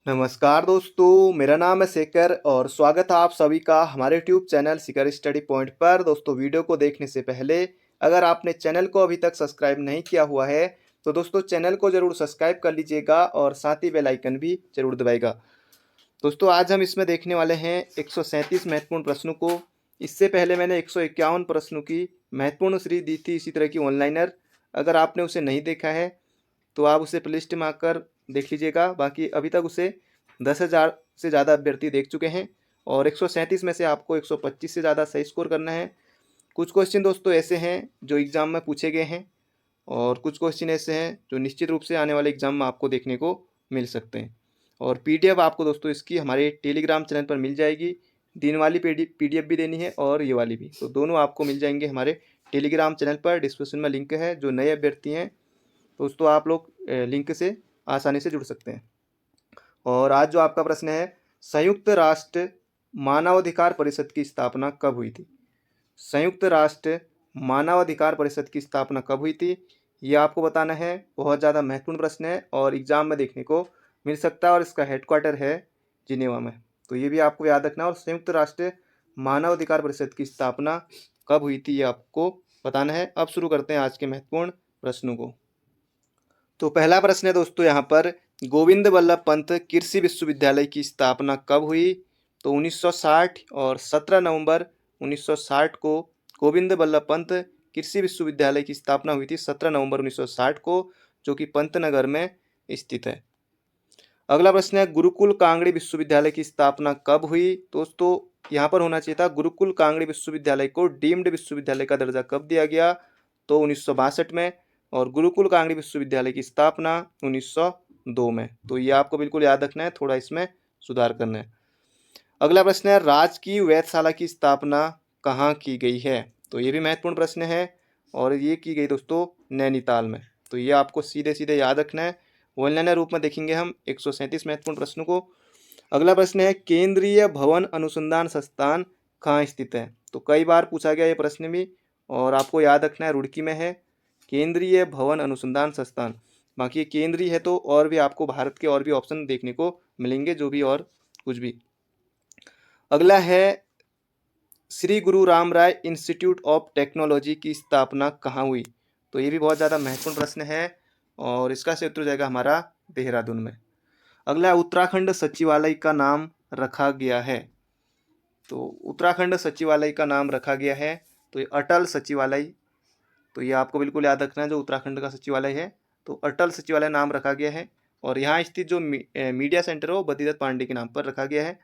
नमस्कार दोस्तों, मेरा नाम है शेखर और स्वागत है आप सभी का हमारे YouTube channel Shekhar study point पर। दोस्तों, वीडियो को देखने से पहले अगर आपने चैनल को अभी तक सब्सक्राइब नहीं किया हुआ है तो दोस्तों चैनल को ज़रूर सब्सक्राइब कर लीजिएगा और साथ ही बेल आइकन भी ज़रूर दबाएगा। दोस्तों, आज हम इसमें देखने वाले हैं 137 महत्वपूर्ण प्रश्नों को। इससे पहले मैंने 151 प्रश्नों की महत्वपूर्ण सीरीज दी थी इसी तरह की ऑनलाइनर। अगर आपने उसे नहीं देखा है तो आप उसे प्लेलिस्ट में आकर देख लीजिएगा। बाकी अभी तक उसे 10,000 से ज़्यादा अभ्यर्थी देख चुके हैं और 137 में से आपको 125 से ज़्यादा सही स्कोर करना है। कुछ क्वेश्चन दोस्तों ऐसे हैं जो एग्ज़ाम में पूछे गए हैं और कुछ क्वेश्चन ऐसे हैं जो निश्चित रूप से आने वाले एग्ज़ाम में आपको देखने को मिल सकते हैं। और पीडीएफ आपको दोस्तों इसकी हमारे टेलीग्राम चैनल पर मिल जाएगी। दिन वाली पीडीएफ भी देनी है और ये वाली भी, तो दोनों आपको मिल जाएंगे हमारे टेलीग्राम चैनल पर। डिस्क्रिप्शन में लिंक है। जो नए अभ्यर्थी हैं दोस्तों, आप लोग लिंक से आसानी से जुड़ सकते हैं। और आज जो आपका प्रश्न है, संयुक्त राष्ट्र मानवाधिकार परिषद की स्थापना कब हुई थी? संयुक्त राष्ट्र मानवाधिकार परिषद की स्थापना कब हुई थी, ये आपको बताना है। बहुत ज़्यादा महत्वपूर्ण प्रश्न है और एग्जाम में देखने को मिल सकता है और इसका हेडक्वार्टर है जिनेवा में, तो ये भी आपको याद रखना। और संयुक्त राष्ट्र मानवाधिकार परिषद की स्थापना कब हुई थी ये आपको बताना है। अब शुरू करते हैं आज के महत्वपूर्ण प्रश्नों को। तो पहला प्रश्न है दोस्तों यहाँ पर, गोविंद बल्लभ पंत कृषि विश्वविद्यालय की स्थापना कब हुई? तो 1960 और 17 नवंबर 1960 को गोविंद बल्लभ पंत कृषि विश्वविद्यालय की स्थापना हुई थी 17 नवंबर 1960 को, जो कि पंतनगर में स्थित है। अगला प्रश्न है, गुरुकुल कांगड़ी विश्वविद्यालय की स्थापना कब हुई? दोस्तों, यहाँ पर होना चाहिए था गुरुकुल कांगड़ी विश्वविद्यालय को डीम्ड विश्वविद्यालय का दर्जा कब दिया गया? तो 1962 में। और गुरुकुल कांगड़ी विश्वविद्यालय की स्थापना 1902 में। तो ये आपको बिल्कुल याद रखना है, थोड़ा इसमें सुधार करना है। अगला प्रश्न है, राजकीय वेधशाला की स्थापना कहाँ की गई है? तो ये भी महत्वपूर्ण प्रश्न है और ये की गई दोस्तों नैनीताल में। तो ये आपको सीधे सीधे याद रखना है। ऑनलाइन रूप में देखेंगे हम 137 महत्वपूर्ण प्रश्नों को। अगला प्रश्न है, केंद्रीय भवन अनुसंधान संस्थान कहाँ स्थित है? तो कई बार पूछा गया ये प्रश्न भी और आपको याद रखना है, रुड़की में है केंद्रीय भवन अनुसंधान संस्थान। बाकी ये केंद्रीय है तो और भी आपको भारत के और भी ऑप्शन देखने को मिलेंगे, जो भी और कुछ भी। अगला है, श्री गुरु राम राय इंस्टीट्यूट ऑफ टेक्नोलॉजी की स्थापना कहाँ हुई? तो ये भी बहुत ज़्यादा महत्वपूर्ण प्रश्न है और इसका सही उत्तर हो जाएगा हमारा देहरादून में। अगला, उत्तराखंड सचिवालय का नाम रखा गया है। तो उत्तराखंड सचिवालय का नाम रखा गया है तो ये अटल सचिवालय। तो ये आपको बिल्कुल याद रखना है, जो उत्तराखंड का सचिवालय है तो अटल सचिवालय नाम रखा गया है। और यहाँ स्थित जो मीडिया सेंटर है वो बद्रीदत्त पांडे के नाम पर रखा गया है।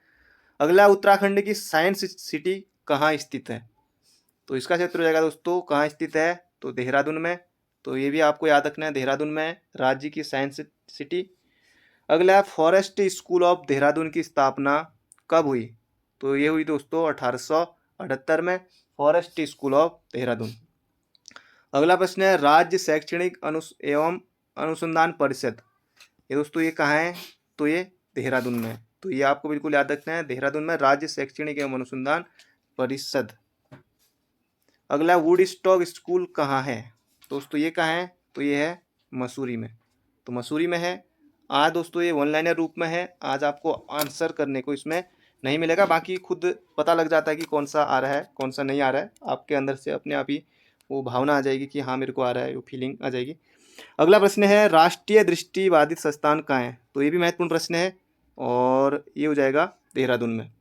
अगला, उत्तराखंड की साइंस सिटी कहाँ स्थित है? तो इसका क्षेत्र हो जाएगा दोस्तों कहाँ स्थित है? तो देहरादून में। तो ये भी आपको याद रखना है, देहरादून में राज्य की साइंस सिटी। अगला, फॉरेस्ट स्कूल ऑफ देहरादून की स्थापना कब हुई? तो ये हुई दोस्तों 1878 में, फॉरेस्ट स्कूल ऑफ देहरादून। अगला प्रश्न है, राज्य शैक्षणिक एवं अनुसंधान परिषद, ये दोस्तों ये कहाँ है? तो ये देहरादून में। तो ये आपको बिल्कुल याद रखना है, देहरादून में राज्य शैक्षणिक एवं अनुसंधान परिषद। अगला, वुड स्टॉक स्कूल कहाँ है? दोस्तों ये कहाँ है? तो ये है मसूरी में। तो मसूरी में है। आज दोस्तों ये ऑनलाइन रूप में है, आज आपको आंसर करने को इसमें नहीं मिलेगा, बाकी खुद पता लग जाता है कि कौन सा आ रहा है कौन सा नहीं आ रहा है। आपके अंदर से अपने आप ही वो भावना आ जाएगी कि हाँ मेरे को आ रहा है, वो फीलिंग आ जाएगी। अगला प्रश्न है, राष्ट्रीय दृष्टिबाधित संस्थान कहाँ है? तो ये भी महत्वपूर्ण प्रश्न है और ये हो जाएगा देहरादून में।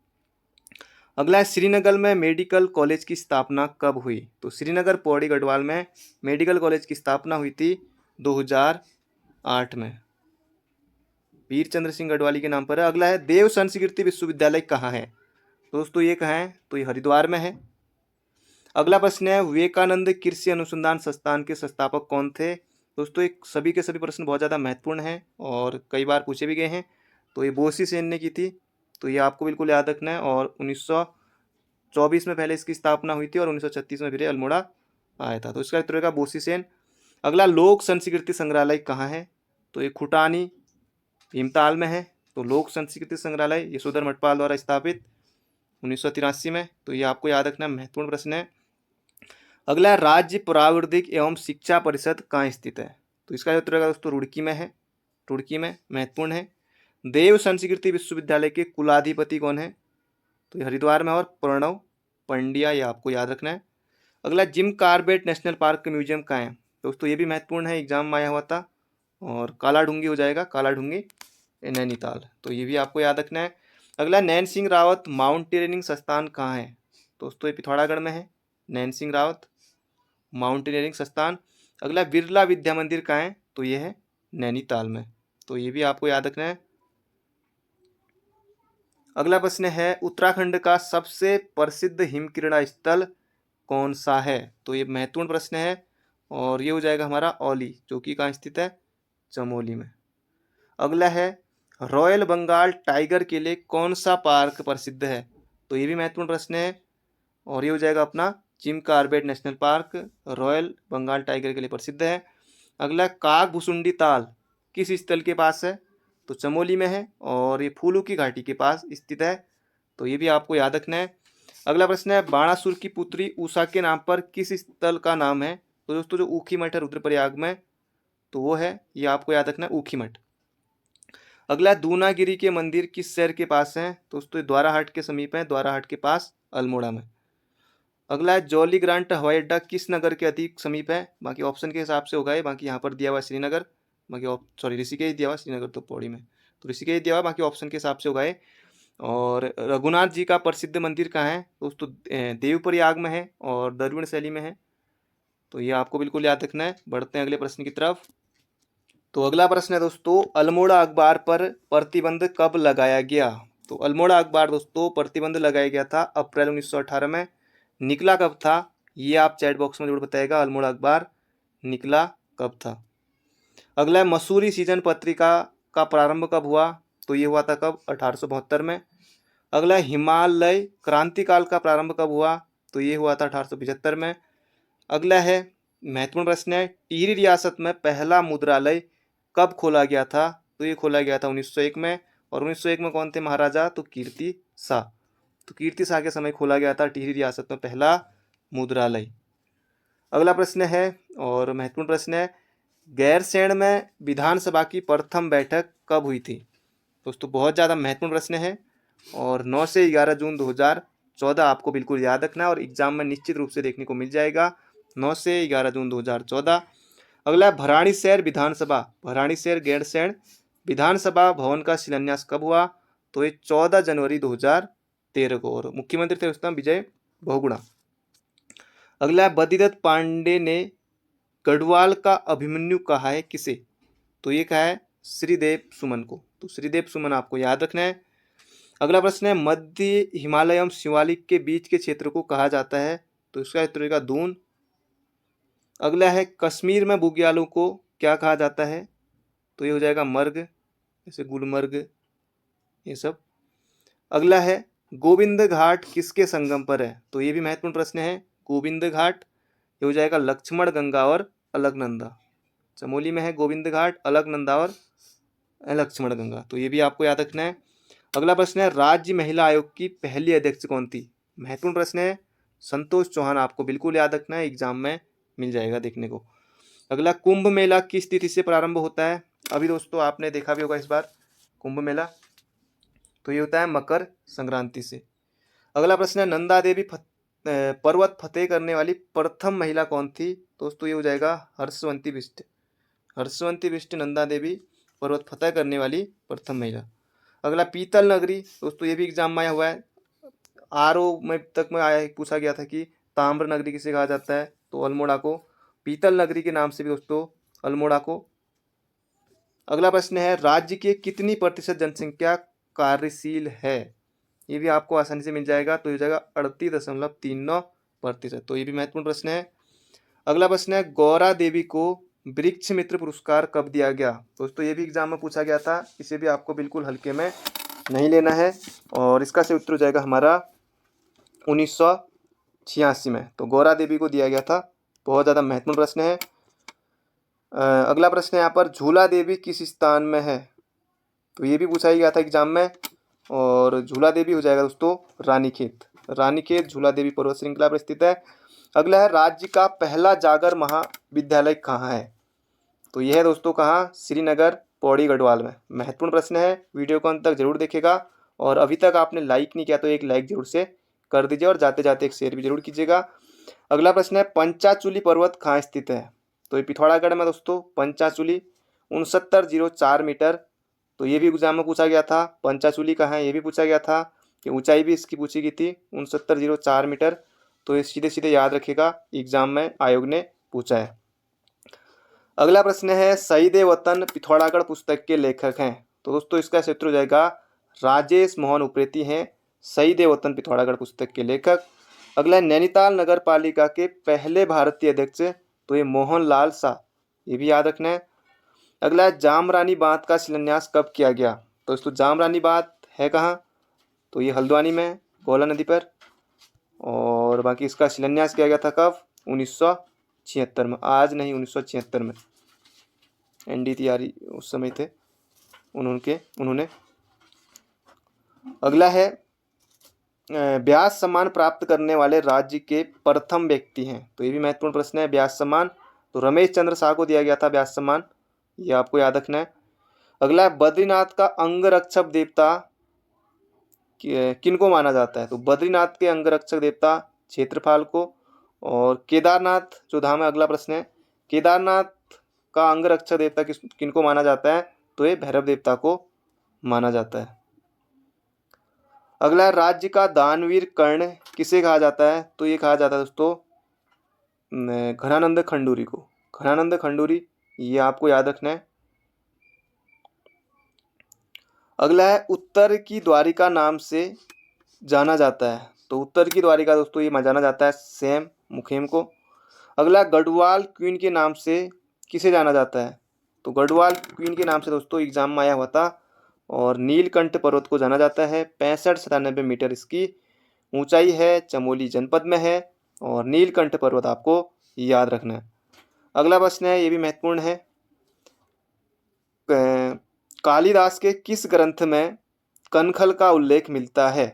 अगला है, श्रीनगर में मेडिकल कॉलेज की स्थापना कब हुई? तो श्रीनगर पौड़ी गढ़वाल में मेडिकल कॉलेज की स्थापना हुई थी 2008 में, वीर चंद्र सिंह गढ़वाली के नाम पर है। अगला है, देव संस्कृति विश्वविद्यालय कहाँ है? दोस्तों ये कहाँ है? तो ये हरिद्वार में है। अगला प्रश्न है, विवेकानंद कृषि अनुसंधान संस्थान के संस्थापक कौन थे? दोस्तों एक सभी के सभी प्रश्न बहुत ज़्यादा महत्वपूर्ण हैं और कई बार पूछे भी गए हैं। तो ये बोसी सेन ने की थी, तो ये आपको बिल्कुल याद रखना है। और 1924 में पहले इसकी स्थापना हुई थी और 1936 में फिर अल्मोड़ा आया था। तो इसका उत्तर होगा बोसी सेन। अगला, लोक संस्कृति संग्रहालय कहाँ है? तो ये खुटानी भीमताल में है। तो लोक संस्कृति संग्रहालय यशोधर मठपाल द्वारा स्थापित 1983 में। तो ये आपको याद रखना महत्वपूर्ण प्रश्न है। अगला, राज्य प्राविधिक एवं शिक्षा परिषद कहाँ स्थित है? तो इसका उत्तर होगा दोस्तों रुड़की में है, रुड़की में, महत्वपूर्ण है। देव संस्कृति विश्वविद्यालय के कुलाधिपति कौन है? तो ये हरिद्वार में और प्रणव पंड्या, ये आपको याद रखना है। अगला, gym Corbett national park museum कहाँ है? दोस्तों ये भी महत्वपूर्ण है, एग्जाम में आया हुआ था। और कालाढूंगी हो जाएगा, कालाढूंगी नैनीताल, तो ये भी आपको याद रखना है। अगला, नैन सिंह रावत माउंटेनियरिंग संस्थान कहाँ है? दोस्तों ये पिथौरागढ़ में है, नैन सिंह रावत माउंटेनियरिंग संस्थान। अगला, बिरला विद्या मंदिर कहाँ है? तो ये है नैनीताल में, तो ये भी आपको याद रखना है। अगला प्रश्न है, उत्तराखंड का सबसे प्रसिद्ध हिमक्रीड़ा स्थल कौन सा है? तो ये महत्वपूर्ण प्रश्न है और ये हो जाएगा हमारा औली, जो कि कहाँ स्थित है? चमोली में। अगला है, रॉयल बंगाल टाइगर के लिए कौन सा पार्क प्रसिद्ध है? तो ये भी महत्वपूर्ण प्रश्न है और ये हो जाएगा अपना Jim Corbett national park, royal Bengal tiger के लिए प्रसिद्ध है। अगला, कागभुसुंडी ताल किस स्थल के पास है? तो चमोली में है और ये फूलों की घाटी के पास स्थित है, तो ये भी आपको याद रखना है। अगला प्रश्न है, बाणासुर की पुत्री उषा के नाम पर किस स्थल का नाम है? तो दोस्तों जो ऊखी मठ है रुद्रप्रयाग में, तो वो है, ये आपको याद रखना है, ऊखी मठ। अगला, दूनागिरी के मंदिर किस शहर के पास है? दोस्तों द्वाराहाट के समीप है, द्वाराहाट के पास अल्मोड़ा में। अगला है, जॉली ग्रांट हवाई अड्डा किस नगर के अधिक समीप है? बाकी ऑप्शन के हिसाब से होगा ये, बाकी यहाँ पर दिया हुआ श्रीनगर, बाकी ऋषिकेश दिया हुआ, श्रीनगर तो पौड़ी में, तो ऋषिकेश दिया हुआ, बाकी ऑप्शन के हिसाब से होगा ये। और रघुनाथ जी का प्रसिद्ध मंदिर कहाँ है? दोस्तों देवप्रयाग में है और द्रविड़ शैली में है, तो ये आपको बिल्कुल याद रखना है। बढ़ते हैं अगले प्रश्न की तरफ। तो अगला प्रश्न है दोस्तों, अल्मोड़ा अखबार पर प्रतिबंध कब लगाया गया? तो अल्मोड़ा अखबार दोस्तों प्रतिबंध लगाया गया था अप्रैल 1918 में। निकला कब था? ये आप चैट बॉक्स में जरूर बताएगा, अल्मोड़ा अखबार निकला कब था। अगला है, मसूरी सीजन पत्रिका का प्रारंभ कब हुआ? तो ये हुआ था कब? 1872 में। अगला, हिमालय क्रांतिकाल का प्रारंभ कब हुआ? तो ये हुआ था 1875 में। अगला है, महत्वपूर्ण प्रश्न है, टिहरी रियासत में पहला मुद्रालय कब खोला गया था? तो ये खोला गया था 1901 में। और 1901 में कौन थे महाराजा? तो कीर्ति शाह, तो कीर्ति शाह के समय खोला गया था टिहरी रियासत में पहला मुद्रालय। अगला प्रश्न है और महत्वपूर्ण प्रश्न है, गैरसैंण में विधानसभा की प्रथम बैठक कब हुई थी? दोस्तों बहुत ज़्यादा महत्वपूर्ण प्रश्न है और 9 से 11 जून 2014 आपको बिल्कुल याद रखना है और एग्जाम में निश्चित रूप से देखने को मिल जाएगा, 9 से 11 जून 2014। अगला, भराड़ीसैंण विधानसभा, भराड़ीसैंण गैरसैंण विधानसभा भवन का शिलान्यास कब हुआ? तो ये 14 जनवरी 2013 को, और मुख्यमंत्री थे उस टाइम विजय बहुगुणा। अगला, बद्रीदत्त पांडे ने गढ़वाल का अभिमन्यु कहा है किसे? तो ये कहा है श्रीदेव सुमन को, तो श्रीदेव सुमन आपको याद रखना है। अगला प्रश्न है, मध्य हिमालय एवं शिवालिक के बीच के क्षेत्र को कहा जाता है? तो इसका उत्तर होगा दून। अगला है, कश्मीर में बुग्यालों को क्या कहा जाता है? तो ये हो जाएगा मर्ग, जैसे गुलमर्ग ये सब। अगला है, गोविंद घाट किसके संगम पर है? तो ये भी महत्वपूर्ण प्रश्न है, गोविंद घाट, ये हो जाएगा लक्ष्मण गंगा और अलकनंदा, चमोली में है गोविंद घाट, अलकनंदा और लक्ष्मण गंगा, तो ये भी आपको याद रखना है। अगला प्रश्न है, राज्य महिला आयोग की पहली अध्यक्ष कौन थी? महत्वपूर्ण प्रश्न है, संतोष चौहान, आपको बिल्कुल याद रखना है, एग्जाम में मिल जाएगा देखने को। अगला, कुंभ मेला किस तिथि से प्रारंभ होता है? अभी दोस्तों आपने देखा भी होगा इस बार कुंभ मेला, तो ये होता है मकर संक्रांति से। अगला प्रश्न है, नंदा देवी पर्वत फतेह करने वाली प्रथम महिला कौन थी? दोस्तों ये हो जाएगा हर्षवंती बिष्ट, हर्षवंती बिष्ट नंदा देवी पर्वत फतेह करने वाली प्रथम महिला। अगला, पीतल नगरी, दोस्तों ये भी एग्जाम में आया हुआ है, आरओ में तक में आया, पूछा गया था कि ताम्र नगरी किसे कहा जाता है? तो अल्मोड़ा को पीतल नगरी के नाम से भी दोस्तों अल्मोड़ा को। अगला प्रश्न है, राज्य की कितनी प्रतिशत जनसंख्या कार्यशील है? ये भी आपको आसानी से मिल जाएगा, तो ये जाएगा 38.39%, तो ये भी महत्वपूर्ण प्रश्न है। अगला प्रश्न है, गौरा देवी को वृक्ष मित्र पुरस्कार कब दिया गया? दोस्तों ये भी एग्जाम में पूछा गया था, इसे भी आपको बिल्कुल हल्के में नहीं लेना है और इसका से उत्तर हो जाएगा हमारा 1986 में, तो गौरा देवी को दिया गया था। बहुत ज़्यादा महत्वपूर्ण प्रश्न है। अगला प्रश्न है यहाँ पर, झूला देवी किस स्थान में है? तो ये भी पूछा ही गया था एग्जाम में और झूला देवी हो जाएगा दोस्तों रानीखेत, रानीखेत झूला देवी पर्वत श्रृंखला पर स्थित है। अगला है, राज्य का पहला जागर महाविद्यालय कहाँ है? तो यह है दोस्तों कहाँ? श्रीनगर, पौड़ी गढ़वाल में। महत्वपूर्ण प्रश्न है, वीडियो को अंत तक जरूर देखेगा और अभी तक आपने लाइक नहीं किया तो एक लाइक जरूर से कर दीजिए और जाते जाते एक शेयर भी जरूर कीजिएगा। अगला प्रश्न है, पंचाचूली पर्वत कहाँ स्थित है? तो ये पिथौरागढ़ में दोस्तों। पंचाचूली 6904 मीटर। तो ये भी एग्जाम में पूछा गया था, पंचाचूली कहाँ है ये भी पूछा गया था, कि ऊंचाई भी इसकी पूछी गई थी 6904 मीटर। तो ये सीधे सीधे याद रखिएगा, एग्जाम में आयोग ने पूछा है। अगला प्रश्न है, शहीद वतन पिथौरागढ़ पुस्तक के लेखक हैं? तो दोस्तों इसका क्षेत्र हो जाएगा राजेश मोहन उप्रेती हैं शहीद वतन पिथौरागढ़ पुस्तक के लेखक। अगला, नैनीताल नगर पालिका के पहले भारतीय अध्यक्ष? तो ये मोहन लाल शाह, ये भी याद रखना है। अगला, जामरानी बांध का शिलान्यास कब किया गया? तो दोस्तों जामरानी बांध है कहाँ? तो ये हल्द्वानी में, कोला नदी पर। और बाकी इसका शिलान्यास किया गया था कब? 1976 में। आज नहीं, 1976 में। ND तिवारी उस समय थे, उन्होंने। अगला है, व्यास सम्मान प्राप्त करने वाले राज्य के प्रथम व्यक्ति हैं? तो ये भी महत्वपूर्ण प्रश्न है, व्यास सम्मान। तो रमेश चंद्र शाह को दिया गया था व्यास सम्मान, ये आपको याद रखना है। अगला, बद्रीनाथ का अंगरक्षक देवता किनको माना जाता है? तो बद्रीनाथ के अंगरक्षक देवता क्षेत्रपाल को। और केदारनाथ जो धाम है, अगला प्रश्न है, केदारनाथ का अंगरक्षक देवता किनको माना जाता है? तो ये भैरव देवता को माना जाता है। अगला, राज्य का दानवीर कर्ण किसे कहा जाता है? तो ये कहा जाता है दोस्तों घनानंद खंडूरी को। घनानंद खंडूरी, ये आपको याद रखना है। अगला है, उत्तर की द्वारिका नाम से जाना जाता है? तो उत्तर की द्वारिका दोस्तों ये जाना जाता है सैम मुखेम को। अगला, गढ़वाल क्वीन के नाम से किसे जाना जाता है? तो गढ़वाल क्वीन के नाम से दोस्तों एग्जाम में आया हुआ था। और नीलकंठ पर्वत को जाना जाता है, 65-97 मीटर इसकी ऊंचाई है, चमोली जनपद में है। और नीलकंठ पर्वत आपको याद रखना है। अगला प्रश्न है, ये भी महत्वपूर्ण है, कालिदास के किस ग्रंथ में कनखल का उल्लेख मिलता है?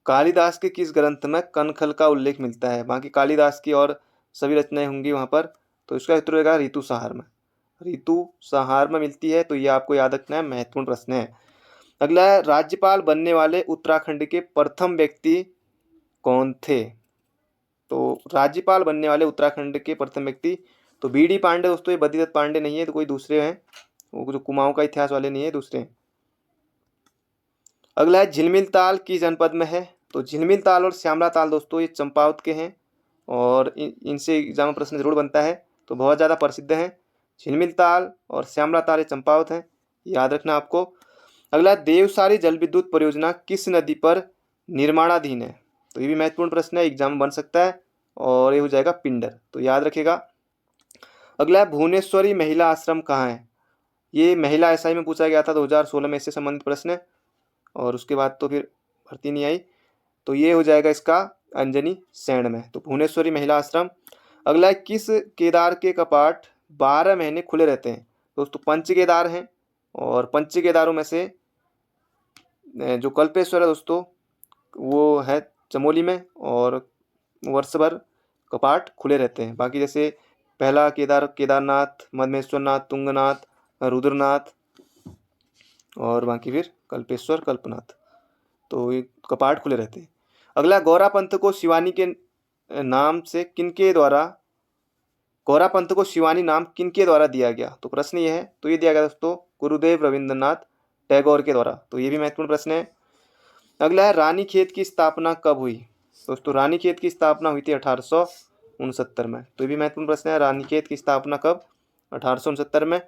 कालिदास के किस ग्रंथ में कनखल का उल्लेख मिलता है? बाकी कालिदास की और सभी रचनाएं होंगी वहां पर। तो इसका उत्तर होगा ऋतु संहार में। ऋतु संहार में मिलती है, तो ये आपको याद रखना है, महत्वपूर्ण प्रश्न है। अगला है, राज्यपाल बनने वाले उत्तराखंड के प्रथम व्यक्ति कौन थे? तो राज्यपाल बनने वाले उत्तराखंड के प्रथम व्यक्ति तो BD पांडे दोस्तों, ये बद्रीदत्त पांडे नहीं है, तो कोई दूसरे हैं, वो जो कुमाऊं का इतिहास वाले नहीं है, दूसरे हैं। अगला है, झिलमिल ताल किस जनपद में है? तो झिलमिल ताल और श्यामला ताल दोस्तों ये चंपावत के हैं और इनसे एग्जाम में प्रश्न जरूर बनता है, तो बहुत ज़्यादा प्रसिद्ध हैं। झिलमिल ताल और श्यामला ताल ये चंपावत हैं, याद रखना आपको। अगला, देवसारी जल विद्युत परियोजना किस नदी पर निर्माणाधीन है? तो ये भी महत्वपूर्ण प्रश्न है, एग्जाम में बन सकता है और ये हो जाएगा पिंडर, तो याद रखिएगा। अगला, भुवनेश्वरी महिला आश्रम कहाँ है? ये महिला SI में पूछा गया था 2016 में, इससे संबंधित प्रश्न है और उसके बाद तो फिर भर्ती नहीं आई। तो ये हो जाएगा इसका अंजनी सैंड में, तो भुवनेश्वरी महिला आश्रम। अगला है, किस केदार के कपाट 12 महीने खुले रहते हैं? दोस्तों पंच केदार हैं और पंच केदारों में से जो कल्पेश्वर है दोस्तों वो है चमोली में और वर्ष भर कपाट खुले रहते हैं। बाकी जैसे पहला केदार केदारनाथ, मधमेश्वरनाथ, तुंगनाथ, रुद्रनाथ और बाकी फिर कल्पेश्वर कल्पनाथ, तो ये कपाट खुले रहते हैं। अगला, गौरा पंथ को शिवानी के नाम से किनके द्वारा गौरा पंथ को शिवानी नाम किनके द्वारा दिया गया? तो प्रश्न ये है, तो ये दिया गया दोस्तों गुरुदेव रविंद्रनाथ टैगोर के द्वारा, तो ये भी महत्वपूर्ण प्रश्न है। अगला है, रानीखेत की स्थापना कब हुई? दोस्तों रानीखेत की स्थापना हुई थी 1869 में, तो ये भी महत्वपूर्ण प्रश्न है, रानीखेत की स्थापना कब? 1869 में।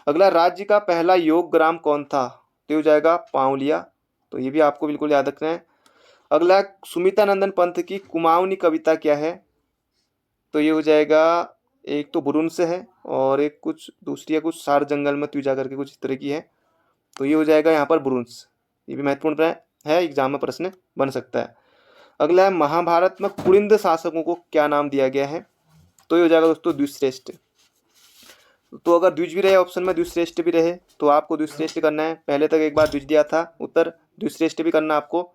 अगला, राज्य का पहला योग ग्राम कौन था? तो हो जाएगा पाउलिया, तो ये भी आपको बिल्कुल याद रखना है। अगला, सुमितानंदन पंथ की कुमाऊनी कविता क्या है? तो ये हो जाएगा, एक तो बुरुन से है और एक कुछ दूसरी है, कुछ सार जंगल में तू जा करके कुछ इस तरह की है, तो ये हो जाएगा यहाँ पर बुरुंस, ये भी महत्वपूर्ण है, एग्जाम में प्रश्न बन सकता है। अगला है, महाभारत में कुलिंद शासकों को क्या नाम दिया गया है? तो ये हो जाएगा दोस्तों द्विश्रेष्ठ। तो अगर द्विज भी रहे ऑप्शन में, द्विश्रेष्ठ भी रहे, तो आपको द्विश्रेष्ठ करना है। पहले तक एक बार द्विज दिया था उत्तर, द्विश्रेष्ठ भी करना आपको,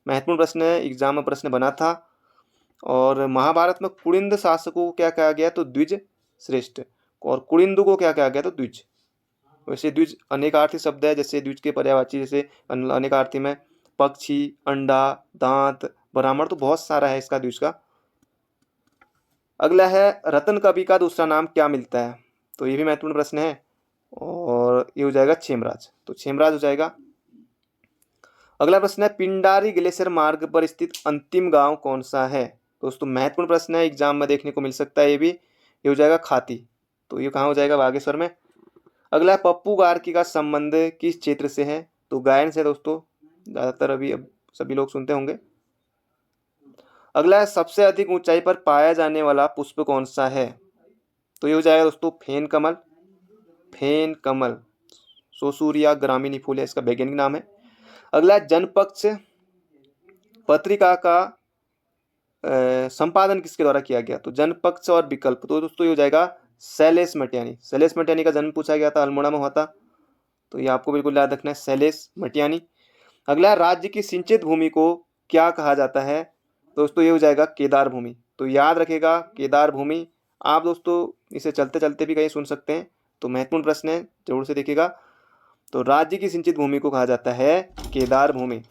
महत्वपूर्ण प्रश्न है, एग्जाम में प्रश्न बना था। और महाभारत में कुलिंद शासकों को क्या कहा गया? तो द्विज श्रेष्ठ, और कुलिंद को क्या कहा गया? तो द्विज, वैसे द्विज अनेकार्थी शब्द है, जैसे द्विज के पर्यायवाची जैसे अनेकार्थी में पक्षी, अंडा, दांत, ब्राह्मण, तो बहुत सारा है इसका द्विज का। अगला है रतन कवि का दूसरा नाम क्या मिलता है, तो ये भी महत्वपूर्ण प्रश्न है और ये हो जाएगा छेमराज, तो छेमराज हो जाएगा। अगला प्रश्न है पिंडारी ग्लेशियर मार्ग पर स्थित अंतिम गांव कौन सा है। दोस्तों महत्वपूर्ण प्रश्न है, एग्जाम में देखने को मिल सकता है ये हो जाएगा खाती, तो ये कहाँ हो जाएगा, बागेश्वर में। अगला है पप्पू गार्की का संबंध किस क्षेत्र से है, तो गायन से दोस्तों, ज़्यादातर अभी अब सभी लोग सुनते होंगे। अगला है सबसे अधिक ऊंचाई पर पाया जाने वाला पुष्प कौन सा है, तो ये हो जाएगा दोस्तों फेन कमल। फेन कमल सोसूरिया ग्रामीणी फूल है, इसका वैज्ञानिक नाम है। अगला जनपक्ष पत्रिका का संपादन किसके द्वारा किया गया, तो जनपक्ष और विकल्प, तो दोस्तों ये हो जाएगा शैलेश मटियानी। शैलेश मटियानी का जन्म पूछा गया था, अल्मोड़ा में हुआ था, तो ये आपको बिल्कुल याद रखना है, शैलेश मटियानी। अगला राज्य की सिंचित भूमि को क्या कहा जाता है, दोस्तों ये हो जाएगा केदार भूमि, तो याद रखेगा केदार भूमि। आप दोस्तों इसे चलते चलते भी कहीं सुन सकते हैं, तो महत्वपूर्ण प्रश्न है, जरूर से देखिएगा। तो राज्य की सिंचित भूमि को कहा जाता है केदार भूमि।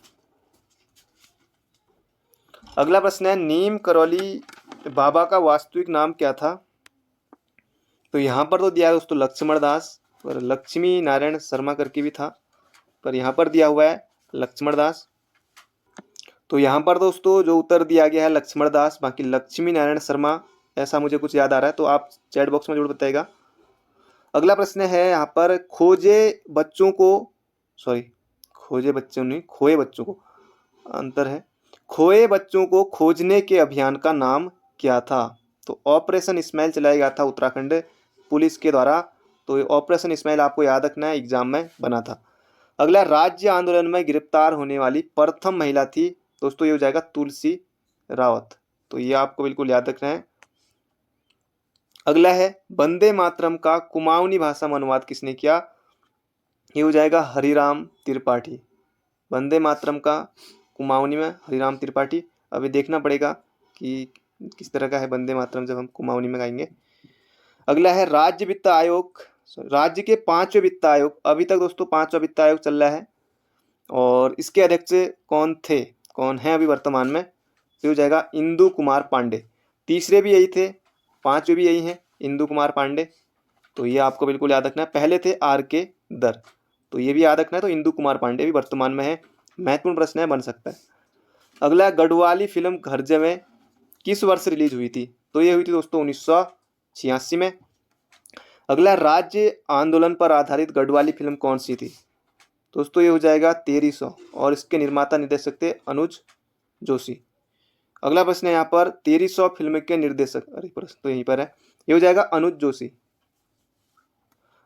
अगला प्रश्न है नीम करौली बाबा का वास्तविक नाम क्या था, तो यहाँ पर तो दिया है दोस्तों लक्ष्मण दास, पर लक्ष्मी नारायण शर्मा करके भी था, पर यहाँ पर दिया हुआ है लक्ष्मण दास, तो यहाँ पर दोस्तों जो उत्तर दिया गया है लक्ष्मण दास, बाकी लक्ष्मी नारायण शर्मा ऐसा मुझे कुछ याद आ रहा है, तो आप चैट बॉक्स में जरूर बताइएगा। अगला प्रश्न है यहाँ पर खोजे बच्चों को अंतर है, खोए बच्चों को खोजने के अभियान का नाम क्या था, तो ऑपरेशन स्माइल चलाया गया था उत्तराखंड पुलिस के द्वारा, तो ऑपरेशन स्माइल आपको याद रखना है, एग्जाम में बना था। अगला राज्य आंदोलन में गिरफ्तार होने वाली प्रथम महिला थी, दोस्तों ये हो जाएगा तुलसी रावत, तो ये आपको बिल्कुल याद रखना है। अगला है वंदे मातरम का कुमाऊनी भाषा में अनुवाद किसने किया, ये हो जाएगा हरिराम त्रिपाठी। वंदे मातरम का कुमाऊनी में हरिराम त्रिपाठी। अभी देखना पड़ेगा कि किस तरह का है वंदे मातरम जब हम कुमाऊनी में गाएंगे। अगला है राज्य वित्त आयोग, राज्य के 5वें वित्त आयोग, अभी तक दोस्तों 5वां वित्त आयोग चल रहा है, और इसके अध्यक्ष कौन है अभी वर्तमान में, तो हो जाएगा इंदु कुमार पांडे। तीसरे भी यही थे, 5वें भी यही हैं, इंदु कुमार पांडे, तो ये आपको बिल्कुल याद रखना है। पहले थे RK दर, तो ये भी याद रखना है, तो इंदु कुमार पांडे भी वर्तमान में है। महत्वपूर्ण प्रश्न है, बन सकता है। अगला गढ़वाली फिल्म घर जमे किस वर्ष रिलीज हुई थी, तो ये हुई थी दोस्तों 1986 में। अगला राज्य आंदोलन पर आधारित गढ़वाली फिल्म कौन सी थी, दोस्तों ये हो जाएगा 1300, और इसके निर्माता निर्देशक थे अनुज जोशी। अगला प्रश्न है यहाँ पर 1300 फिल्म के निर्देशक, अरे प्रश्न तो यहीं पर है, ये हो जाएगा अनुज जोशी।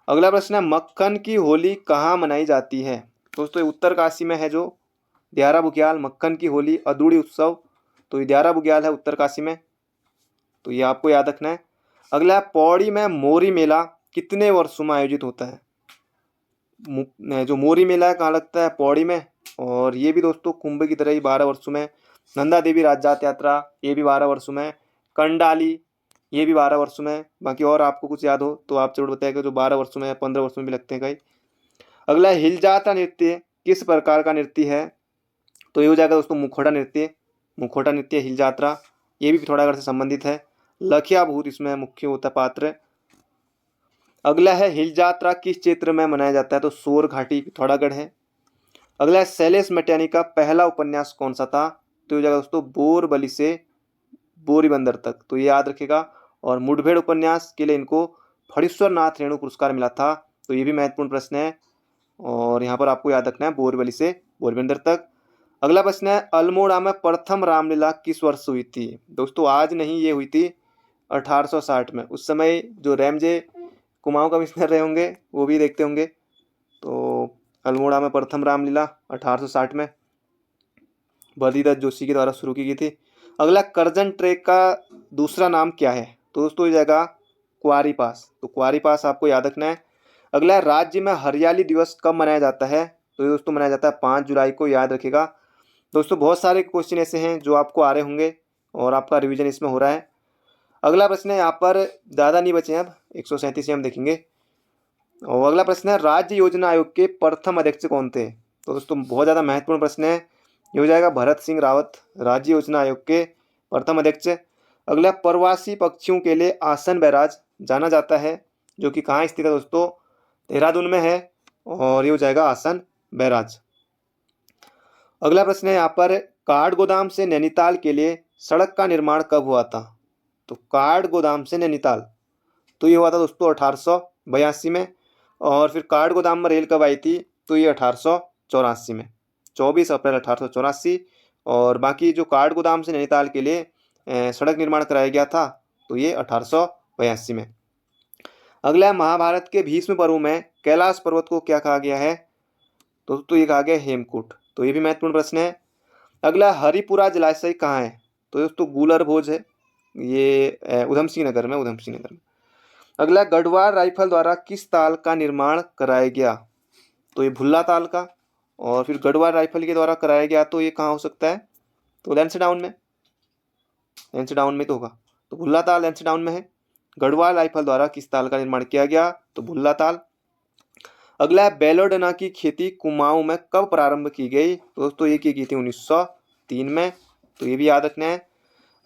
अगला प्रश्न है मक्खन की होली कहाँ मनाई जाती है, दोस्तों उत्तरकाशी में है, जो दियारा बुग्याल मक्खन की होली अदूड़ी उत्सव, तो ये दियारा बुग्याल है उत्तरकाशी में, तो ये आपको याद रखना है। अगला है पौड़ी में मोरी मेला कितने वर्षों में आयोजित होता है, जो मोरी मेला है कहाँ लगता है, पौड़ी में, और ये भी दोस्तों कुंभ की तरह ही 12 वर्षों में। नंदा देवी राजजात यात्रा ये भी 12 वर्षों में। कंडाली ये भी 12 वर्षों में। बाकी और आपको कुछ याद हो तो आप जरूर बताइएगा, जो 12 वर्षों में 15 वर्षों में भी लगते हैं कई। अगला हिलजाता नृत्य किस प्रकार का नृत्य है, तो ये हो जाएगा दोस्तों मुखौटा नृत्य हिल जात्रा, ये भी पिथौरागढ़ से संबंधित है। लखिया भूत इसमें मुख्य होता पात्र। अगला है हिल जात्रा किस क्षेत्र में मनाया जाता है, तो सोर घाटी पिथौरागढ़ है। अगला है शैलेश मटियानी का पहला उपन्यास कौन सा था, तो ये हो जाएगा दोस्तों बोरबली से बोरीबंदर तक, तो ये याद रखेगा। और मुठभेड़ उपन्यास के लिए इनको फणीश्वर नाथ रेणु पुरस्कार मिला था, तो ये भी महत्वपूर्ण प्रश्न है, और यहाँ पर आपको याद रखना है बोरबली से बोरीबंदर तक। अगला प्रश्न है अल्मोड़ा में प्रथम रामलीला किस वर्ष हुई थी, दोस्तों आज नहीं, ये हुई थी 1860 में। उस समय जो रैमजे कुमाऊं कमिश्नर रहे होंगे वो भी देखते होंगे, तो अल्मोड़ा में प्रथम रामलीला 1860 में बद्रीदत्त जोशी के द्वारा शुरू की गई थी। अगला करजन ट्रैक का दूसरा नाम क्या है, तो दोस्तों ये जाएगा क्वारी पास, तो क्वारी पास आपको याद रखना है। अगला राज्य में हरियाली दिवस कब मनाया जाता है, तो ये दोस्तों मनाया जाता है 5 जुलाई को, याद रखेगा। दोस्तों बहुत सारे क्वेश्चन ऐसे हैं जो आपको आ रहे होंगे और आपका रिवीजन इसमें हो रहा है। अगला प्रश्न है यहाँ पर ज़्यादा नहीं बचे हैं, अब 137 से हम देखेंगे। और अगला प्रश्न है, राज्य योजना आयोग के प्रथम अध्यक्ष कौन थे? तो दोस्तों बहुत ज़्यादा महत्वपूर्ण प्रश्न है, ये हो जाएगा भरत सिंह रावत, राज्य योजना आयोग के प्रथम अध्यक्ष। अगला, प्रवासी पक्षियों के लिए आसन बैराज जाना जाता है, जो कि कहाँ स्थित है दोस्तों? देहरादून में है, और ये हो जाएगा आसन बैराज। अगला प्रश्न है यहाँ पर, काठगोदाम से नैनीताल के लिए सड़क का निर्माण कब हुआ था? तो काठगोदाम से नैनीताल, तो ये हुआ था दोस्तों 1882 में। और फिर काठगोदाम में रेल कब आई थी? तो ये 1884 में, 24 अप्रैल 1884। और बाकी जो काठगोदाम से नैनीताल के लिए सड़क निर्माण कराया गया था, तो ये 1882 में। अगला, महाभारत के भीष्म पर्व में कैलाश पर्वत को क्या कहा गया है? तो ये कहा गया हेमकूट, तो ये भी महत्वपूर्ण प्रश्न है। अगला, हरिपुरा जलाशय कहाँ है? तो दोस्तों गूलर भोज है, ये उधम सिंह नगर में, उधम सिंह नगर में। अगला, गढ़वाल राइफल द्वारा किस ताल का निर्माण कराया गया? तो ये भुल्ला ताल का। और फिर गढ़वाल राइफल के द्वारा कराया गया, तो ये कहाँ हो सकता है? तो लैंसडाउन में, लैंसडाउन में तो होगा, तो भुल्ला ताल लैंसडाउन में है। गढ़वाल राइफल द्वारा किस ताल का निर्माण किया गया? तो भुल्ला ताल। अगला है, बेलोडना की खेती कुमाऊं में कब प्रारंभ की गई? तो दोस्तों ये की थी 1903 में, तो ये भी याद रखना है।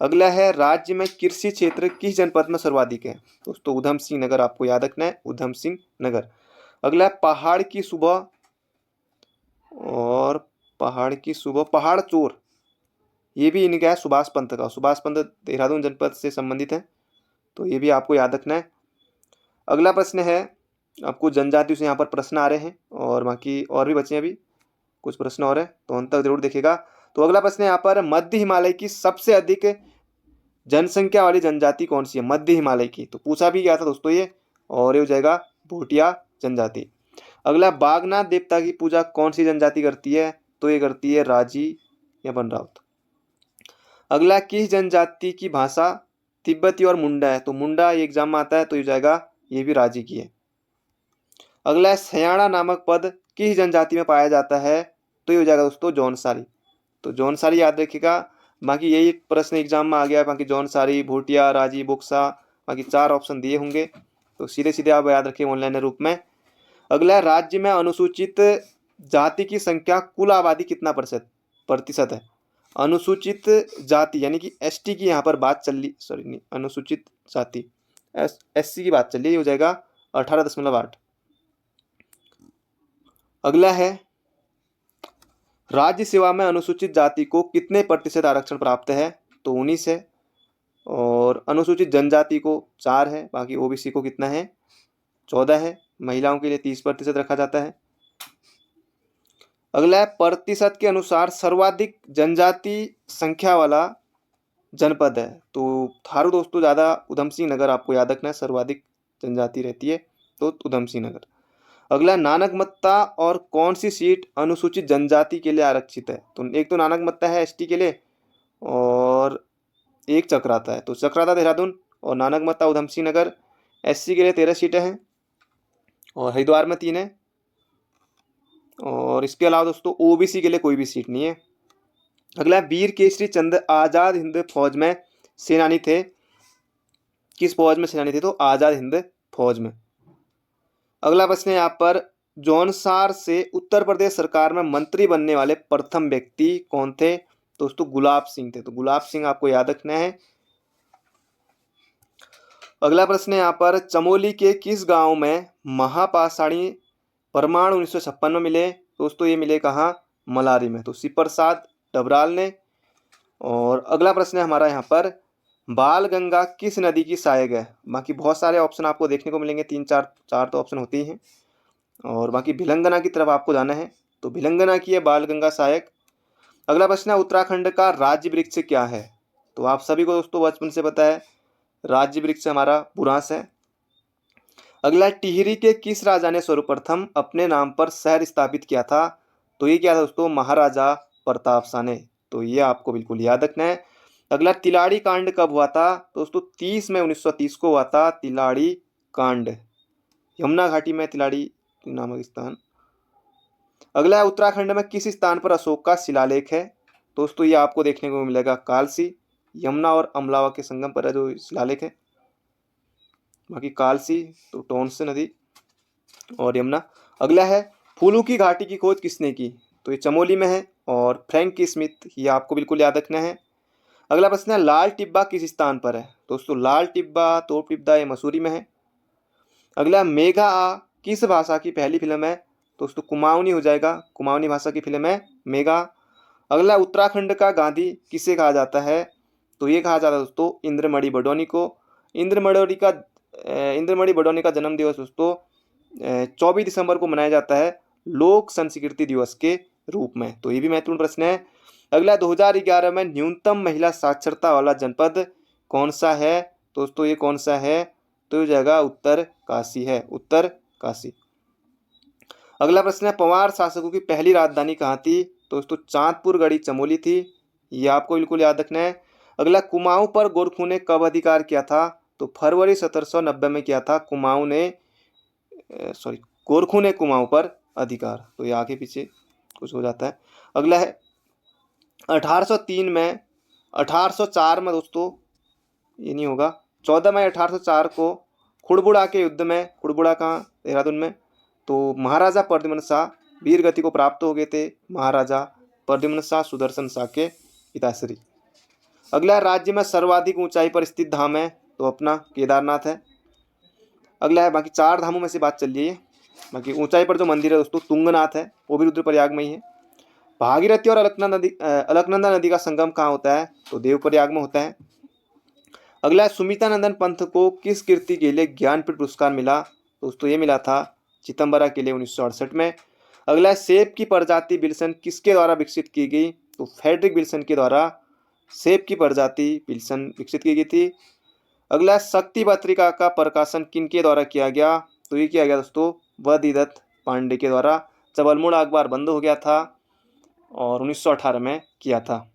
अगला है, राज्य में कृषि क्षेत्र किस जनपद में सर्वाधिक है? दोस्तों उधम सिंह नगर, आपको याद रखना है, उधम सिंह नगर। अगला है, पहाड़ की सुबह, और पहाड़ की सुबह पहाड़ चोर, ये भी इनका है सुभाष पंत का, सुभाष पंत देहरादून जनपद से संबंधित है, तो ये भी आपको याद रखना है। अगला प्रश्न है, आपको जनजातियों से यहाँ पर प्रश्न आ रहे हैं, और बाकी और भी बचे हैं अभी कुछ प्रश्न और है, तो अंत तक जरूर देखेगा। तो अगला प्रश्न है यहाँ पर, मध्य हिमालय की सबसे अधिक जनसंख्या वाली जनजाति कौन सी है? मध्य हिमालय की, तो पूछा भी गया था दोस्तों ये, और ये हो जाएगा भोटिया जनजाति। अगला, बागनाथ देवता की पूजा कौन सी जनजाति करती है? तो ये करती है राजी या बनरावत। अगला, किस जनजाति की भाषा तिब्बती और मुंडा है? तो मुंडा ये एग्जाम में आता है, तो ये जाएगा, ये भी राजी की है। अगला, सयाणा नामक पद किस जनजाति में पाया जाता है? तो ये हो जाएगा दोस्तों जौनसारी, तो जौनसारी याद रखिएगा। बाकी यही प्रश्न एग्जाम में आ गया है, बाकी जौनसारी, भूटिया, राजी, बुक्सा, बाकी 4 ऑप्शन दिए होंगे, तो सीधे सीधे आप याद रखिए ऑनलाइन रूप में। अगला, राज्य में अनुसूचित जाति की संख्या कुल आबादी कितना प्रतिशत है? अनुसूचित जाति यानी कि एसटी की यहाँ पर बात चल रही, सॉरी नहीं, अनुसूचित जाति एससी की बात चल रही है, हो जाएगा 18.8। अगला है, राज्य सेवा में अनुसूचित जाति को कितने प्रतिशत आरक्षण प्राप्त है? तो 19 है। और अनुसूचित जनजाति को 4 है, बाकी ओबीसी को कितना है? 14 है। महिलाओं के लिए 30% रखा जाता है। अगला है, प्रतिशत के अनुसार सर्वाधिक जनजाति संख्या वाला जनपद है? तो थारू दोस्तों ज़्यादा उधम सिंह नगर, आपको याद रखना है, सर्वाधिक जनजाति रहती है, तो उधम सिंह नगर। अगला, नानकमत्ता और कौन सी सीट अनुसूचित जनजाति के लिए आरक्षित है? तो एक तो नानकमत्ता है एसटी के लिए, और एक चक्राता है, तो चक्राता देहरादून और नानकमत्ता उधम सिंह नगर। एससी के लिए 13 सीटें हैं, और हरिद्वार में 3 है। और इसके अलावा दोस्तों ओबीसी के लिए कोई भी सीट नहीं है। अगला, वीर केसरी चंद आज़ाद हिंद फौज में सेनानी थे, किस फौज में सेनानी थे? तो आज़ाद हिंद फौज में। अगला प्रश्न है यहाँ पर, जौनसार से उत्तर प्रदेश सरकार में मंत्री बनने वाले प्रथम व्यक्ति कौन थे? दोस्तों गुलाब सिंह थे, तो गुलाब सिंह आपको याद रखना है। अगला प्रश्न है यहाँ पर, चमोली के किस गांव में महापाषाणी परमाणु 1956 में मिले? दोस्तों ये मिले कहाँ? मलारी में, तो शिव प्रसाद डबराल ने। और अगला प्रश्न है हमारा यहाँ पर, बाल गंगा किस नदी की सहायक है? बाकी बहुत सारे ऑप्शन आपको देखने को मिलेंगे, 3 4 तो ऑप्शन होते ही हैं। और बाकी भिलंगना की तरफ आपको जाना है, तो भिलंगना की है बाल गंगा सहायक। अगला प्रश्न है, उत्तराखंड का राज्य वृक्ष क्या है? तो आप सभी को दोस्तों बचपन से पता है, राज्य वृक्ष हमारा बुरांस है। अगला, टिहरी के किस राजा ने सर्वप्रथम अपने नाम पर शहर स्थापित किया था? तो ये क्या था दोस्तों? महाराजा प्रताप शाह ने, तो ये आपको बिल्कुल याद रखना है। अगला, तिलाड़ी कांड कब हुआ था? दोस्तों 30 मई 1930 को हुआ था तिलाड़ी कांड, यमुना घाटी में तिलाड़ी नामक स्थान। अगला है, उत्तराखंड में किस स्थान पर अशोक का शिलालेख है? दोस्तों ये आपको देखने को मिलेगा कालसी, यमुना और अमलावा के संगम पर है जो शिलालेख है। बाकी कालसी तो टोंस नदी। और यमुना। अगला है फूलों की घाटी की खोज किसने की, तो ये चमोली में है और फ्रैंक स्मिथ, ये आपको बिल्कुल याद रखना है। अगला प्रश्न है लाल टिब्बा किस स्थान पर है, दोस्तों लाल टिब्बा तोप टिब्बा ये मसूरी में है। अगला मेघा आ किस भाषा की पहली फिल्म है, दोस्तों कुमाऊनी हो जाएगा, कुमाऊनी भाषा की फिल्म है मेघा। अगला उत्तराखंड का गांधी किसे कहा जाता है, तो ये कहा जाता है दोस्तों इंद्रमणि बडोनी को। इंद्रमणि बडोनी का जन्म दिवस दोस्तों 24 दिसंबर को मनाया जाता है लोक संस्कृति दिवस के रूप में, तो ये भी महत्वपूर्ण प्रश्न है। अगला 2011 में न्यूनतम महिला साक्षरता वाला जनपद कौन सा है, दोस्तों ये कौन सा है, तो ये जगह उत्तर काशी है, उत्तर काशी। अगला प्रश्न है पवार शासकों की पहली राजधानी कहाँ थी, दोस्तों चांदपुर गढ़ी चमोली थी, ये आपको बिल्कुल याद रखना है। अगला कुमाऊं पर गोरखों ने कब अधिकार किया था, तो फरवरी 1790 में किया था कुमाऊं ने, सॉरी गोरखों ने कुमाऊं पर अधिकार, तो ये आगे पीछे कुछ हो जाता है। अगला है 1803 में 1804 में दोस्तों, ये नहीं होगा, 14 मई 1804 को खुड़बुड़ा के युद्ध में, खुड़बुड़ा कहाँ, देहरादून में, तो महाराजा प्रद्युम्न शाह वीर गति को प्राप्त हो गए थे, महाराजा प्रद्युम्न शाह सुदर्शन शाह के पिताश्री। अगला राज्य में सर्वाधिक ऊंचाई पर स्थित धाम है, तो अपना केदारनाथ है। अगला है बाकी 4 धामों में से बात चल रही है, बाकी ऊंचाई पर जो मंदिर है दोस्तों तुंगनाथ है, वो भी रुद्रप्रयाग में ही है। भागीरथी और अलकनंदा नदी का संगम कहाँ होता है, तो देवप्रयाग में होता है। अगला सुमितानंदन पंथ को किस कृति के लिए ज्ञानपीठ पुरस्कार मिला, दोस्तों ये मिला था चिदम्बरा के लिए 1968 में। अगला सेब की प्रजाति विल्सन किसके द्वारा विकसित की गई, तो फ्रेडरिक विल्सन के द्वारा सेब की प्रजाति विल्सन विकसित की गई थी। अगला शक्ति पत्रिका का प्रकाशन किनके द्वारा किया गया, तो ये किया गया दोस्तों वदीदत्त पांडे के द्वारा, जब अल्मोड़ा अखबार बंद हो गया था और 1918 में किया था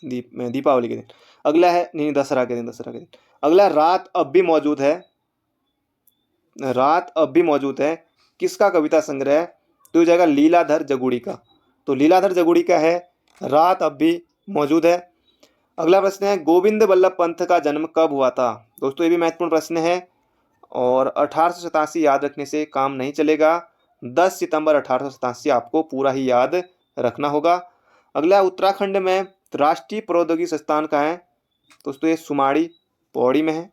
दीपावली के दिन। अगला है नहीं दशहरा के दिन। अगला रात अब भी मौजूद है, रात अब भी मौजूद है किसका कविता संग्रह है, तो जाएगा लीलाधर जगुड़ी का, तो लीलाधर जगुड़ी का है रात अब भी मौजूद है। अगला प्रश्न है गोविंद बल्लभ पंत का जन्म कब हुआ था, दोस्तों ये भी महत्वपूर्ण प्रश्न है और 1887 याद रखने से काम नहीं चलेगा, 10 सितंबर 1887 आपको पूरा ही याद रखना होगा। अगला उत्तराखंड में राष्ट्रीय प्रौद्योगिकी संस्थान कहाँ है, दोस्तों ये सुमाड़ी पौड़ी में है।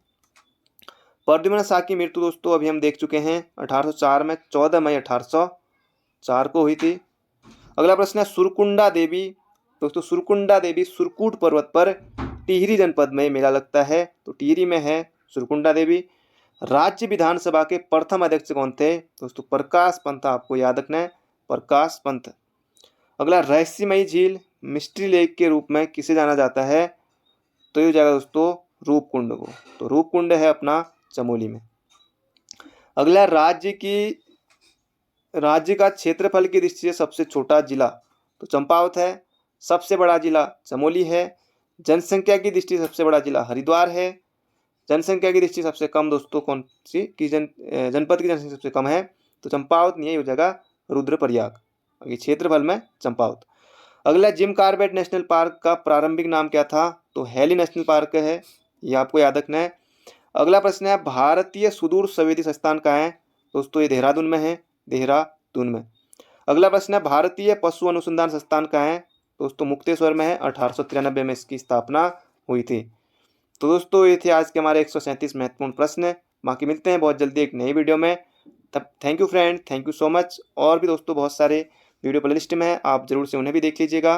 प्रद्युम्न शाह की मृत्यु दोस्तों अभी हम देख चुके हैं 1804 में, 14 मई 1804 को हुई थी। अगला प्रश्न है सुरकुंडा देवी, दोस्तों सुरकुंडा देवी सुरकूट पर्वत पर टिहरी जनपद में मेला लगता है, तो टिहरी में है सुरकुंडा देवी। राज्य विधानसभा के प्रथम अध्यक्ष कौन थे, दोस्तों प्रकाश पंत, आपको याद रखना है प्रकाश पंत। अगला रहस्यमयी झील मिस्ट्री लेक के रूप में किसे जाना जाता है, तो ये जाएगा दोस्तों रूपकुंड को, तो रूपकुंड है अपना चमोली में। अगला राज्य का क्षेत्रफल की दृष्टि से सबसे छोटा जिला, तो चंपावत है। सबसे बड़ा जिला चमोली है। जनसंख्या की दृष्टि से सबसे बड़ा जिला हरिद्वार है। जनसंख्या की दृष्टि से सबसे कम दोस्तों कौन सी की जनपद की जनसंख्या सबसे कम है, तो चंपावत नहीं है, हो जाएगा रुद्रप्रयाग, आगे क्षेत्रफल में चंपावत। अगला जिम कॉर्बेट नेशनल पार्क का प्रारंभिक नाम क्या था, तो हेली नेशनल पार्क है, ये आपको याद रखना है। अगला प्रश्न है भारतीय सुदूर संवेदी संस्थान कहाँ है, दोस्तों ये देहरादून में है, देहरादून में। अगला प्रश्न है भारतीय पशु अनुसंधान संस्थान कहाँ है, दोस्तों मुक्तेश्वर में है, 1893 में इसकी स्थापना हुई थी। तो दोस्तों ये थे आज के हमारे 137 महत्वपूर्ण प्रश्न। बाकी मिलते हैं बहुत जल्दी एक नई वीडियो में, तब thank you friend, thank you so much. और भी दोस्तों बहुत सारे वीडियो प्लेलिस्ट में है, आप जरूर से उन्हें भी देख लीजिएगा।